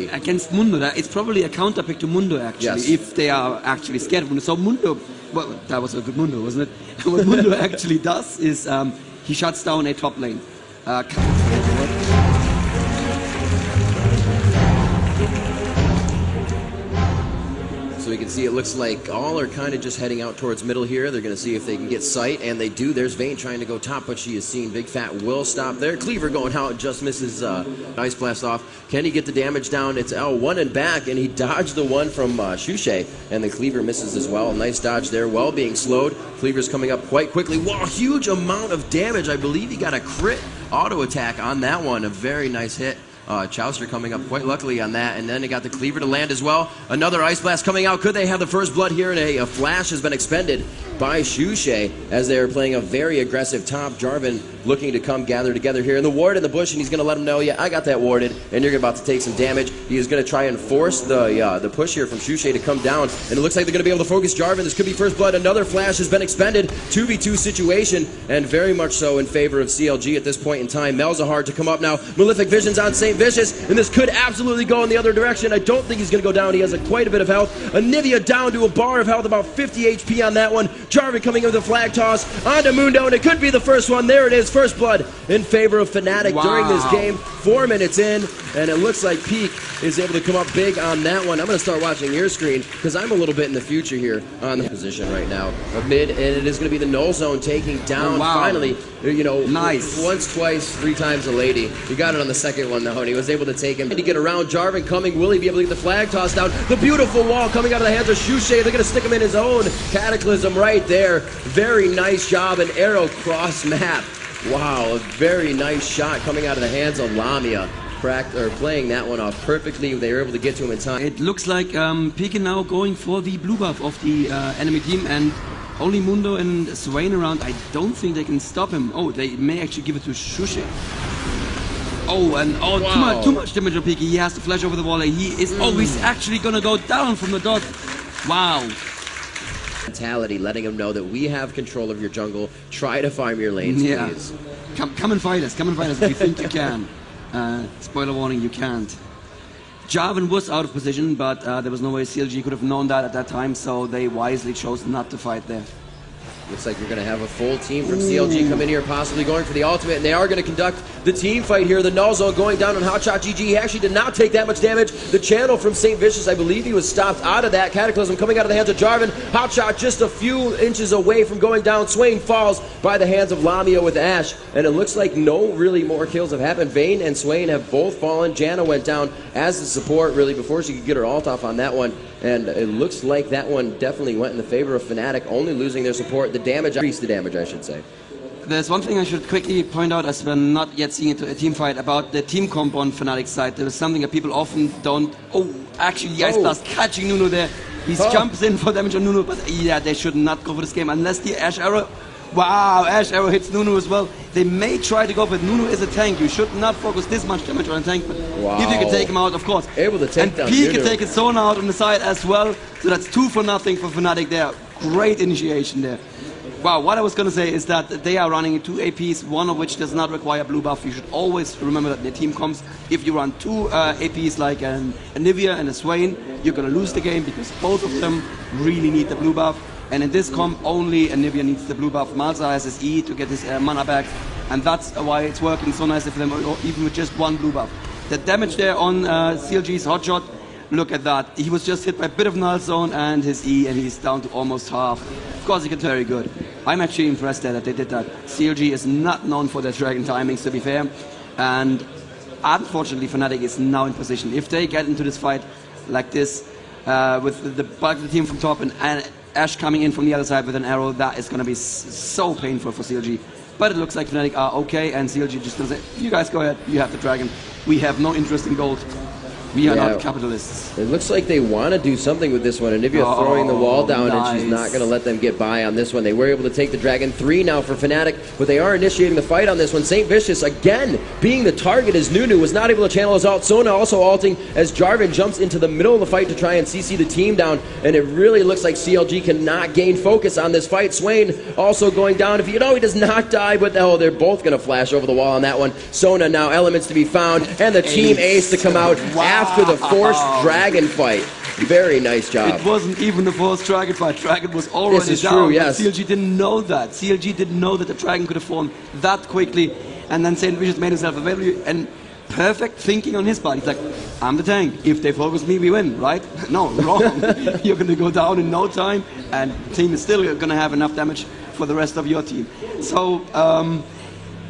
see. Against Mundo, it's probably a counter pick to Mundo, actually, yes. if they are actually scared of Mundo. So Mundo, well, that was a good Mundo, wasn't it? What Mundo actually does is he shuts down a top lane. So we can see it looks like all are kind of just heading out towards middle here. They're going to see if they can get sight, and they do. There's Vayne trying to go top, but she is seen. Big Fat will stop there. Cleaver going out, just misses Ice Blast off. Can he get the damage down? It's L1 and back, and he dodged the one from Shushe, and the Cleaver misses as well. Nice dodge there, well being slowed. Cleaver's coming up quite quickly. Wow, huge amount of damage. I believe he got a crit auto attack on that one. A very nice hit. Chaucer coming up quite luckily on that, and then they got the Cleaver to land as well. Another Ice Blast coming out. Could they have the first blood here? And a flash has been expended by Shushe as they are playing a very aggressive top. Jarvan looking to come gather together here. And the ward in the bush, and he's going to let him know, yeah, I got that warded, and you're about to take some damage. He is going to try and force the push here from Shushe to come down, and it looks like they're going to be able to focus Jarvan. This could be first blood. Another flash has been expended. 2v2 situation, and very much so in favor of CLG at this point in time. Malzahar to come up now. Malefic Visions on St. Vicious, and this could absolutely go in the other direction. I don't think he's going to go down. He has quite a bit of health. Anivia down to a bar of health, about 50 HP on that one. Jarvan coming in with a flag toss onto Mundo, and it could be the first one. There it is, first blood in favor of Fnatic during this game. 4 minutes in, and it looks like Peak is able to come up big on that one. I'm going to start watching your screen because I'm a little bit in the future here on the position right now of mid, and it is going to be the null zone taking down finally. You know, nice. Once, twice, 3 times a lady. He got it on the second one though, and he was able to take him to get around. Jarvan coming. Will he be able to get the flag tossed down? The beautiful wall coming out of the hands of Shushe. They're going to stick him in his own Cataclysm right there. Very nice job. An arrow cross map. Wow, a very nice shot coming out of the hands of Lamia. Playing that one off perfectly. They were able to get to him in time. It looks like Peak now going for the blue buff of the enemy team, and only Mundo and Swain around. I don't think they can stop him. Oh, they may actually give it to Shushe. Oh, and wow. too much damage on Peak. He has to flash over the wall. He is. Oh, he's actually gonna go down from the dot. Wow. Mentality, letting him know that we have control of your jungle. Try to farm your lanes, please. Come and fight us. Come and fight us if you think you can. Spoiler warning, you can't. Jarvan was out of position, but there was no way CLG could have known that at that time, so they wisely chose not to fight there. Looks like you're going to have a full team from CLG come in here, possibly going for the ultimate, and they are going to conduct the team fight here. The null zone going down on Hotshot GG. He actually did not take that much damage. The channel from St. Vicious, I believe he was stopped out of that. Cataclysm coming out of the hands of Jarvan. Hotshot just a few inches away from going down. Swain falls by the hands of Lamia with Ashe, and it looks like no really more kills have happened. Vayne and Swain have both fallen. Janna went down as the support really before she could get her ult off on that one. And it looks like that one definitely went in the favor of Fnatic, only losing their support. The damage, increased the damage, I should say. There's one thing I should quickly point out, as we're not yet seeing a team fight, about the team comp on Fnatic's side. There is something that people often don't... Oh, actually, the Ice Blast catching Nuno there. He jumps in for damage on Nuno, but yeah, they should not go for this game unless the Ashe Arrow... Wow, Ashe Arrow hits Nuno as well. They may try to go, but Nuno is a tank. You should not focus this much damage on a tank, but if you can take him out, of course. Able to take down P can take his zone out on the side as well, so that's 2 for nothing for Fnatic there. Great initiation there. Wow, what I was going to say is that they are running 2 APs, one of which does not require blue buff. You should always remember that in the team comps, if you run 2 APs like an Anivia and a Swain, you're going to lose the game because both of them really need the blue buff. And in this comp, only Anivia needs the blue buff. Malza has his E to get his mana back, and that's why it's working so nicely for them, even with just 1 blue buff. The damage there on CLG's Hotshot, look at that. He was just hit by a bit of null zone and his E, and he's down to almost half. Of course, he can very good. I'm actually impressed that they did that. CLG is not known for their dragon timings, to be fair, and unfortunately, Fnatic is now in position. If they get into this fight like this, with the bulk of the team from top and Ashe coming in from the other side with an arrow, that is going to be so painful for CLG. But it looks like Fnatic are okay, and CLG just going to say, you guys go ahead, you have the dragon. We have no interest in gold. We are not capitalists. It looks like they want to do something with this one. Anivia throwing the wall down, and she's not going to let them get by on this one. They were able to take the dragon. 3 now for Fnatic, but they are initiating the fight on this one. St. Vicious, again, being the target as Nunu, was not able to channel his ult. Sona also ulting as Jarvan jumps into the middle of the fight to try and CC the team down, and it really looks like CLG cannot gain focus on this fight. Swain also going down. If he does not die, but they're both going to flash over the wall on that one. Sona now elements to be found, and the team ace to come out after the forced dragon fight. Very nice job. It wasn't even the forced dragon fight. Dragon was already This is down. true, yes. CLG didn't know that. CLG didn't know that the dragon could have fallen that quickly. And then St. Vicious made himself available. And perfect thinking on his part. He's like, I'm the tank. If they focus me, we win, right? No, wrong. You're going to go down in no time. And the team is still going to have enough damage for the rest of your team. So,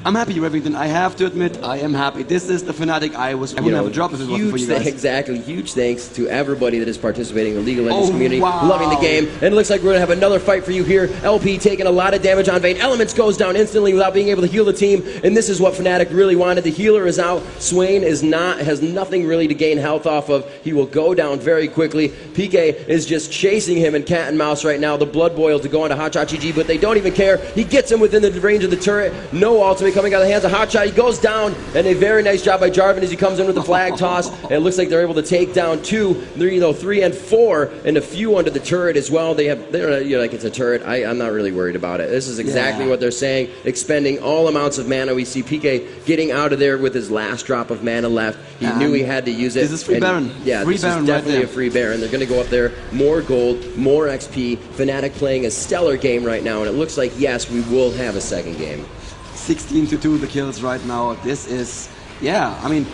I'm happy with everything. I have to admit, I am happy. This is the Fnatic I wouldn't have a drop if it wasn't for you guys. Exactly. Huge thanks to everybody that is participating in the League of Legends community, wow. loving the game. And it looks like we're going to have another fight for you here. LP taking a lot of damage on Vayne. Elements goes down instantly without being able to heal the team. And this is what Fnatic really wanted. The healer is out. Swain has nothing really to gain health off of. He will go down very quickly. PK is just chasing him in cat and mouse right now. The blood boil to go onto Hotshot GG, but they don't even care. He gets him within the range of the turret. No ultimate coming out of the hands of Hotshot. He goes down, and a very nice job by Jarvan as he comes in with the flag toss. And it looks like they're able to take down 2, 3, and 4, and a few under the turret as well. They're like, it's a turret. I'm not really worried about it. This is exactly what they're saying. Expending all amounts of mana. We see PK getting out of there with his last drop of mana left. He knew he had to use it. This is free Baron. Yeah, free this Baron is definitely right a free Baron. They're going to go up there. More gold, more XP. Fnatic playing a stellar game right now, and it looks like, yes, we will have a second game. 16-2 the kills right now. This is, I mean,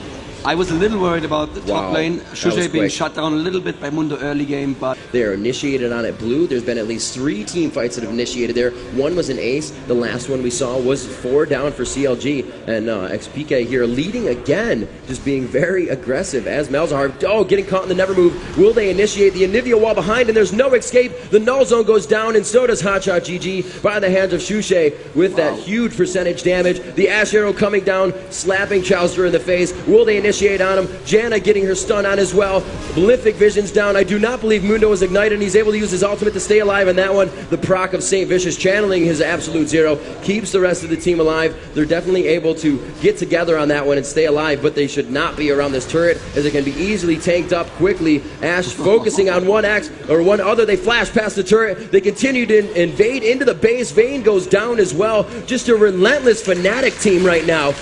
I was a little worried about the top lane. Shushay being shut down a little bit by Mundo early game, but they are initiated on it blue. There's been at least 3 team fights that have initiated there. One was an ace. The last one we saw was 4 down for CLG. And XPK here leading again, just being very aggressive as Malzahar, getting caught in the never move. Will they initiate the Anivia wall behind? And there's no escape. The null zone goes down, and so does Hotshot GG by the hands of Shushay with that huge percentage damage. The Ash Arrow coming down, slapping Chowster in the face. Will they initiate on him? Janna getting her stun on as well. Malefic Vision's down. I do not believe Mundo is ignited, and he's able to use his ultimate to stay alive in that one. The proc of St. Vicious channeling his absolute zero keeps the rest of the team alive. They're definitely able to get together on that one and stay alive, but they should not be around this turret as it can be easily tanked up quickly. Ash focusing on one other. They flash past the turret. They continue to invade into the base. Vayne goes down as well. Just a relentless Fnatic team right now,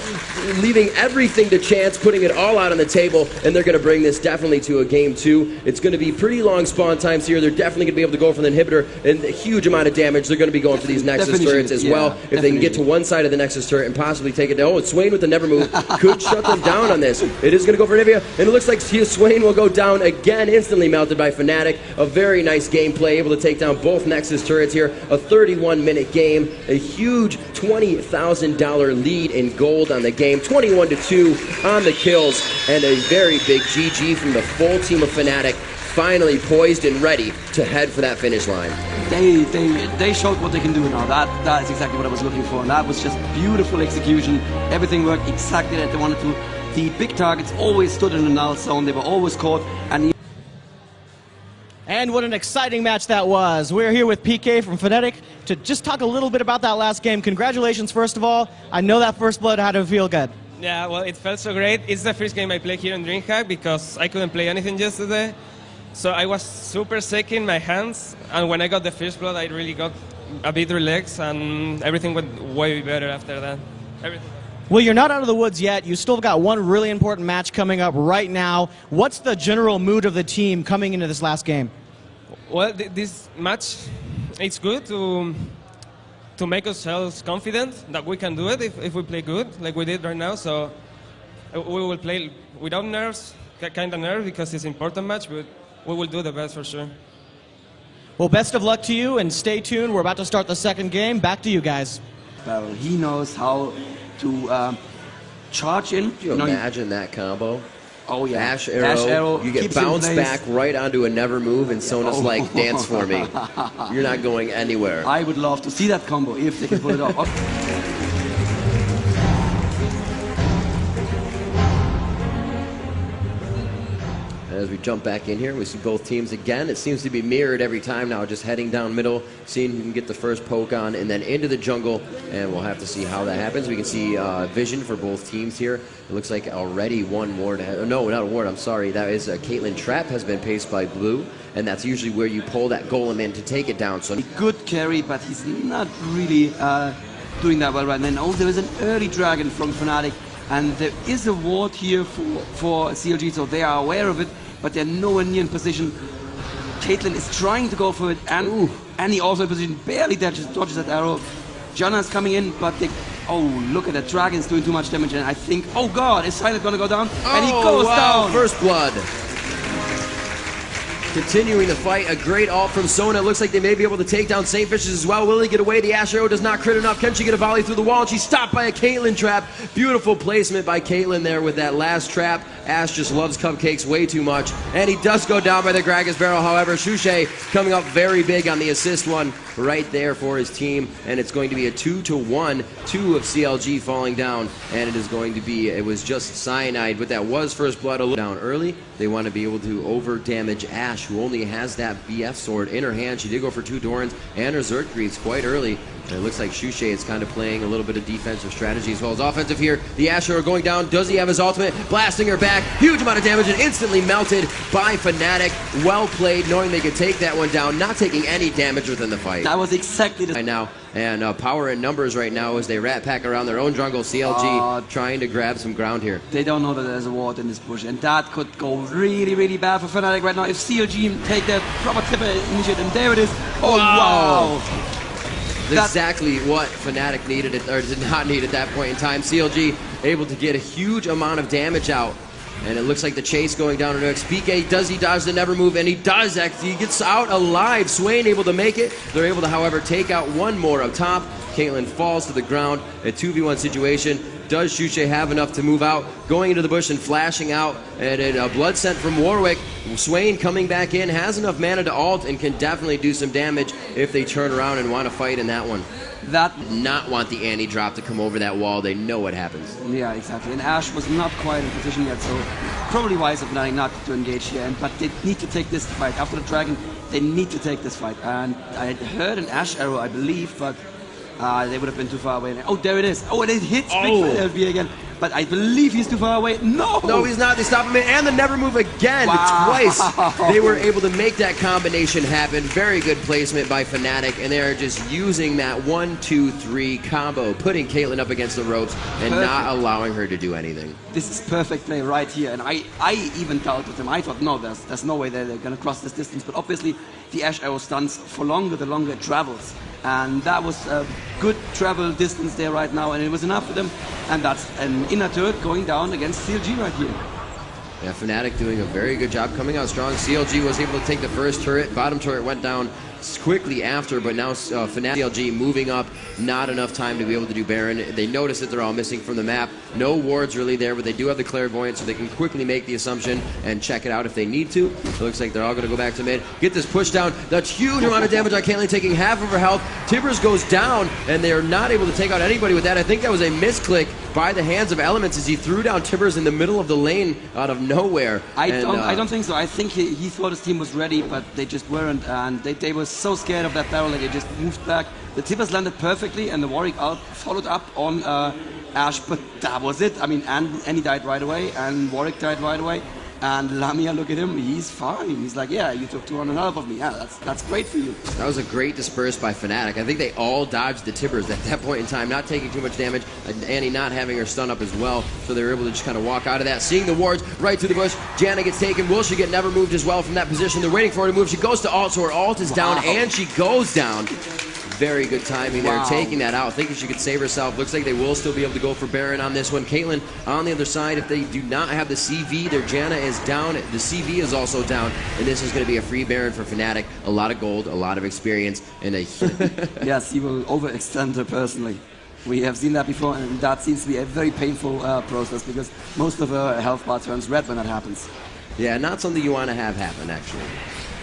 leaving everything to chance, putting it all out on the table, and they're going to bring this definitely to a game 2. It's going to be pretty long spawn times here. They're definitely going to be able to go for the inhibitor and a huge amount of damage. They're going to be going for these Nexus turrets as well. If they can get to one side of the Nexus turret and possibly take it down. Oh, Swain with the never move could shut them down on this. It is going to go for Anivia, and it looks like Swain will go down again, instantly melted by Fnatic. A very nice gameplay, able to take down both Nexus turrets here. A 31-minute game, a huge $20,000 lead in gold on the game, 21-2 on the kills, and a very big GG from the full team of Fnatic, finally poised and ready to head for that finish line. They showed what they can do now. That is exactly what I was looking for, and that was just beautiful execution. Everything worked exactly as they wanted to. The big targets always stood in the null zone. They were always caught, and what an exciting match that was. We're here with PK from Fnatic to just talk a little bit about that last game. Congratulations, first of all. I know that first blood had to feel good. Yeah, well, it felt so great. It's the first game I play here in DreamHack because I couldn't play anything yesterday. So I was super sick in my hands, and when I got the first blood, I really got a bit relaxed, and everything went way better after that. Everything. Well, you're not out of the woods yet. You still got one really important match coming up right now. What's the general mood of the team coming into this last game? Well, this match, it's good to make ourselves confident that we can do it if we play good, like we did right now. So we will play without nerves, kind of nerves, because it's an important match, but we will do the best for sure. Well, best of luck to you, and stay tuned. We're about to start the second game. Back to you guys. He knows how to charge in. Can you imagine that combo? Oh yeah. Ash arrow, you get bounced back right onto a never move, and Sona's like, dance for me. You're not going anywhere. I would love to see that combo if they can pull it off. As we jump back in here, we see both teams again. It seems to be mirrored every time now, just heading down middle, seeing who can get the first poke on, and then into the jungle, and we'll have to see how that happens. We can see vision for both teams here. It looks like already one ward. No, not a ward, I'm sorry. That is Caitlyn Trap has been paced by blue, and that's usually where you pull that golem in to take it down. So good carry, but he's not really doing that well right now. Oh, there is an early dragon from Fnatic. And there is a ward here for CLG, so they are aware of it, but they're nowhere near in position. Caitlyn is trying to go for it, and Annie also in position, barely dodges that arrow. Janna is coming in, but they... Oh, look at that. Dragon's doing too much damage, and I think... Oh god, is Silent gonna go down? And he goes down! First blood. Continuing the fight, a great ult from Sona. Looks like they may be able to take down St. Vicious as well. Will he get away? The Ash arrow does not crit enough. Can she get a volley through the wall? And she's stopped by a Caitlyn trap. Beautiful placement by Caitlyn there with that last trap. Ash just loves cupcakes way too much. And he does go down by the Gragas barrel. However, Shushay coming up very big on the assist one right there for his team. And it's going to be a 2-1. 2 of CLG falling down. And it is going to be, it was just Cyanide, but that was first blood a little down early. They want to be able to over damage Ash, who only has that BF sword in her hand. She did go for 2 Dorans and her Xerxes quite early. And it looks like Shushay is kind of playing a little bit of defensive strategy as well as offensive here. The Asher going down. Does he have his ultimate? Blasting her back. Huge amount of damage and instantly melted by Fnatic. Well played, knowing they could take that one down, not taking any damage within the fight. That was exactly the... Right now. And power in numbers right now as they rat pack around their own jungle. CLG trying to grab some ground here. They don't know that there's a ward in this bush, and that could go really, really bad for Fnatic right now. If CLG take their proper tipper initiative, and there it is. Oh, wow. Exactly what Fnatic needed, or did not need at that point in time. CLG able to get a huge amount of damage out. And it looks like the chase going down to XPK. Does he dodge the never move? And he does. Actually, he gets out alive. Swain able to make it. They're able to, however, take out one more up top. Caitlyn falls to the ground. A 2v1 situation. Does Shushay have enough to move out? Going into the bush and flashing out. And a blood scent from Warwick. Swain coming back in. Has enough mana to ult and can definitely do some damage if they turn around and want to fight in that one. That not want the Annie drop to come over that wall. They know what happens. Yeah, exactly. And Ash was not quite in position yet, so probably wise of Fnatic not to engage here. But they need to take this fight. After the Dragon, they need to take this fight. And I heard an Ash arrow, I believe, but they would have been too far away. Oh, there it is. Oh, and it hits Big LB again. But I believe he's too far away. No! No, he's not. They stop him, and the never move again. Twice. They were able to make that combination happen. Very good placement by Fnatic, and they're just using that 1-2-3 combo, putting Caitlyn up against the ropes and not allowing her to do anything. This is perfect play right here, and I even doubted them. I thought, no, there's no way they're going to cross this distance. But obviously, the Ash arrow stuns for longer, the longer it travels. And that was a good travel distance there right now, and it was enough for them. And that's an inner turret going down against CLG right here. Yeah, Fnatic doing a very good job coming out strong. CLG was able to take the first turret. Bottom turret went down quickly after, but now Fnatic CLG moving up. Not enough time to be able to do Baron. They notice that they're all missing from the map. No wards really there, but they do have the Clairvoyant, so they can quickly make the assumption and check it out if they need to. It looks like they're all going to go back to mid. Get this push down. That's huge amount of damage on Caitlyn, taking half of her health. Tibbers goes down, and they are not able to take out anybody with that. I think that was a misclick by the hands of Elements as he threw down Tibbers in the middle of the lane out of nowhere. I don't think so. I think he thought his team was ready, but they just weren't, and they were so scared of that barrel that they just moved back. The Tibbers landed perfectly, and the Warwick out followed up on Ash, but that was it. I mean, Annie died right away, and Warwick died right away. And Lamia, look at him, he's fine. He's like, yeah, you took 200 out of me. Yeah, that's great for you. That was a great disperse by Fnatic. I think they all dodged the Tibbers at that point in time, not taking too much damage. Annie not having her stun up as well, so they were able to just kind of walk out of that. Seeing the wards right through the bush, Janna gets taken. Will she get never moved as well from that position? They're waiting for her to move. She goes to ult, so her ult is down, and she goes down. Very good timing there, taking that out. Thinking she could save herself. Looks like they will still be able to go for Baron on this one. Caitlyn on the other side, if they do not have the CV, their Janna is down. The CV is also down, and this is going to be a free Baron for Fnatic. A lot of gold, a lot of experience, and a... Yes, he will overextend her personally. We have seen that before, and that seems to be a very painful process because most of her health bar turns red when that happens. Yeah, not something you want to have happen, actually.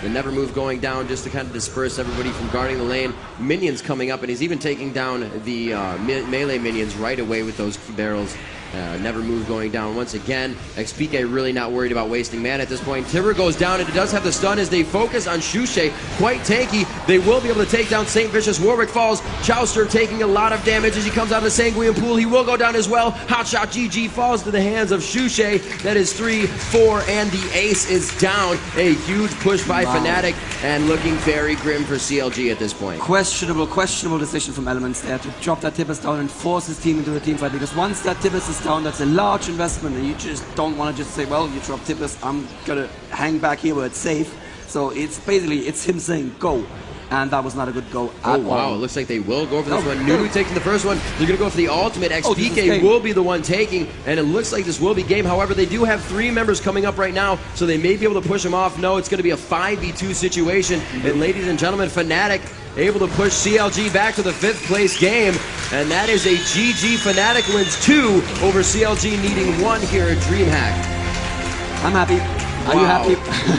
The never move going down just to kind of disperse everybody from guarding the lane. Minions coming up, and he's even taking down the melee minions right away with those barrels. Never move going down once again. XPK really not worried about wasting mana at this point. Tibber goes down, and it does have the stun as they focus on Shushay. Quite tanky. They will be able to take down St. Vicious. Warwick falls. Chowster taking a lot of damage as he comes out of the Sanguine pool. He will go down as well. Hotshot GG falls to the hands of Shushay. That is 3-4, and the ace is down. A huge push by Fnatic, and looking very grim for CLG at this point. Questionable decision from Elements there to drop that Tibbers down and force his team into a team fight, because once that Tibbers is down, that's a large investment, and you just don't want to just say, well, you drop tippers, I'm gonna hang back here where it's safe. So it's basically, it's him saying go. And that was not a good go at Oh, wow. all. It looks like they will go for this one. Nunu taking the first one. They're going to go for the ultimate. XPK game. will be the one taking, and it looks like this will be game. However, they do have 3 members coming up right now, so they may be able to push them off. No, it's going to be a 5v2 situation. And ladies and gentlemen, Fnatic able to push CLG back to the 5th place game. And that is a GG. Fnatic wins 2 over CLG, needing 1 here at DreamHack. I'm happy. Are you happy?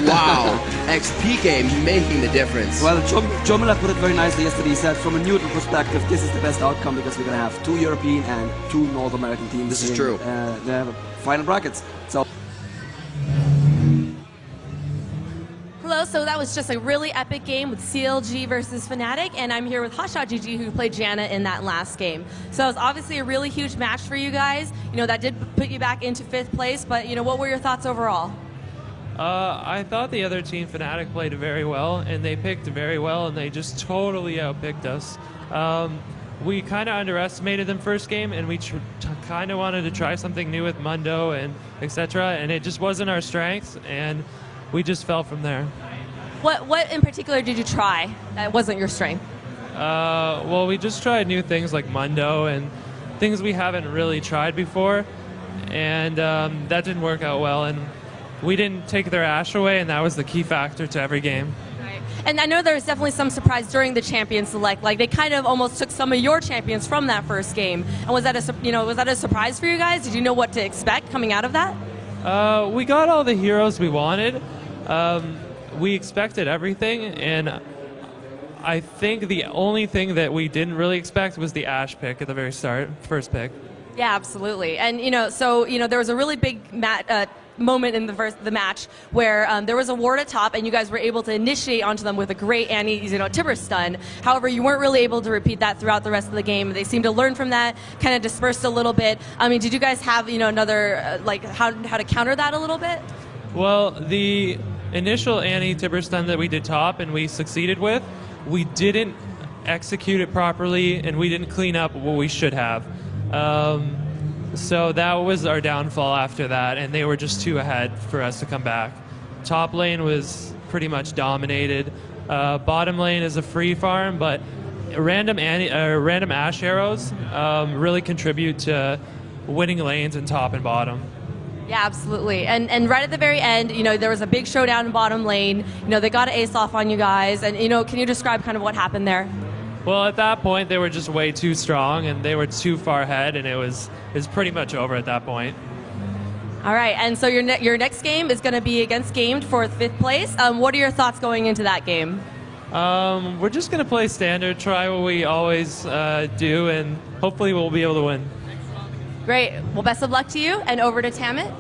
Wow. XPK making the difference. Well, Joe Miller put it very nicely yesterday. He said, from a neutral perspective, this is the best outcome because we're going to have 2 European and 2 North American teams. This is true. The final brackets. So. Hello, so that was just a really epic game with CLG versus Fnatic, and I'm here with Hotshot GG, who played Janna in that last game. So it was obviously a really huge match for you guys. You know, that did put you back into 5th place, but you know, what were your thoughts overall? I thought the other team, Fnatic, played very well, and they picked very well, and they just totally outpicked us. We kind of underestimated them first game, and we kind of wanted to try something new with Mundo and etc., and it just wasn't our strength, and we just fell from there. What in particular did you try that wasn't your strength? Well, we just tried new things like Mundo and things we haven't really tried before, and that didn't work out well, and we didn't take their Ashe away, and that was the key factor to every game. Right. And I know there was definitely some surprise during the champion select. Like they kind of almost took some of your champions from that first game. And was that a surprise for you guys? Did you know what to expect coming out of that? We got all the heroes we wanted. We expected everything, and I think the only thing that we didn't really expect was the Ashe pick at the very start, first pick. Yeah, absolutely. And there was a really big moment in the match where there was a ward at top, and you guys were able to initiate onto them with a great Tibber stun. However, you weren't really able to repeat that throughout the rest of the game. They seemed to learn from that, kind of dispersed a little bit. I mean, did you guys have another how to counter that a little bit? Well, the initial Tibber stun that we did top and we succeeded with, we didn't execute it properly, and we didn't clean up what we should have. So that was our downfall after that, and they were just too ahead for us to come back. Top lane was pretty much dominated. Bottom lane is a free farm, but random Ashe arrows really contribute to winning lanes in top and bottom. Yeah, absolutely. And right at the very end, there was a big showdown in bottom lane. They got an ace off on you guys, and can you describe kind of what happened there? Well, at that point, they were just way too strong, and they were too far ahead, and it was pretty much over at that point. All right, and so your next game is going to be against Gamed for 5th place. What are your thoughts going into that game? We're just going to play standard, try what we always do, and hopefully we'll be able to win. Great. Well, best of luck to you, and over to Tamit.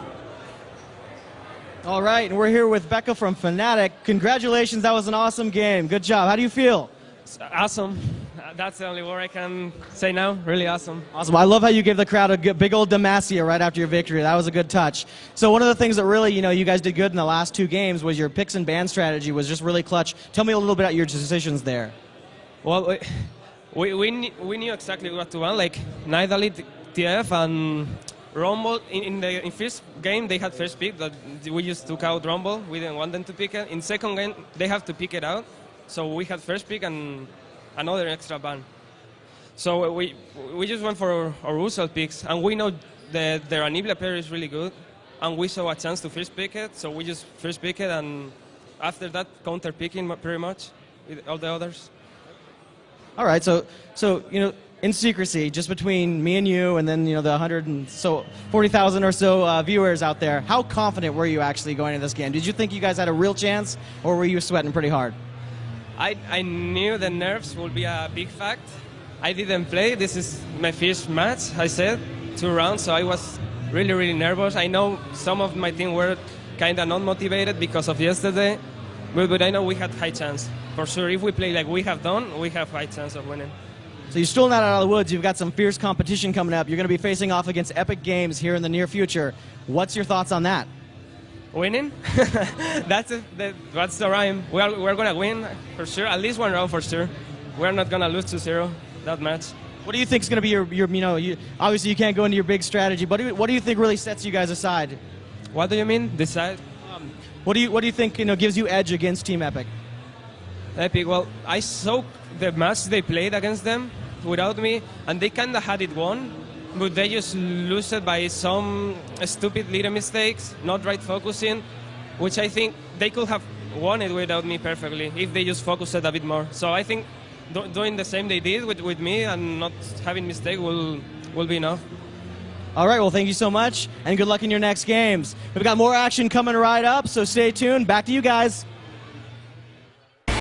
All right, and we're here with Becca from Fnatic. Congratulations, that was an awesome game. Good job. How do you feel? Awesome. That's the only word I can say now. Really awesome. Awesome. I love how you gave the crowd a big old Demacia right after your victory. That was a good touch. So one of the things that really, you guys did good in the last 2 games was your picks and ban strategy was just really clutch. Tell me a little bit about your decisions there. Well, we knew exactly what to want. Like Nidalee, TF, and Rumble. In first game, they had first pick, but we just took out Rumble. We didn't want them to pick it. In second game, they have to pick it out. So we had first pick and another extra ban. So we just went for our usual picks, and we know that their Aniblia player is really good, and we saw a chance to first pick it, so we just first pick it, and after that counter picking pretty much with all the others. All right, so in secrecy, just between me and you, and then the 40,000 or so viewers out there, how confident were you actually going into this game? Did you think you guys had a real chance, or were you sweating pretty hard? I knew the nerves would be a big fact. I didn't play. This is my first match, I said, 2 rounds, so I was really, really nervous. I know some of my team were kind of not motivated because of yesterday, but I know we had high chance. For sure, if we play like we have done, we have high chance of winning. So you're still not out of the woods. You've got some fierce competition coming up. You're going to be facing off against Epic Games here in the near future. What's your thoughts on that? Winning? That's the rhyme. We're going to win for sure, at least 1 round for sure. We're not going to lose 2-0 that match. What do you think is going to be your obviously you can't go into your big strategy, but what do you think really sets you guys aside? What do you mean? Decide? What do you think gives you edge against Team Epic? Epic. Well, I saw the match they played against them without me, and they kind of had it won, but they just lose it by some stupid little mistakes, not right focusing, which I think they could have won it without me perfectly if they just focused it a bit more. So I think doing the same they did with me and not having mistake will be enough. All right, well, thank you so much, and good luck in your next games. We've got more action coming right up, so stay tuned. Back to you guys.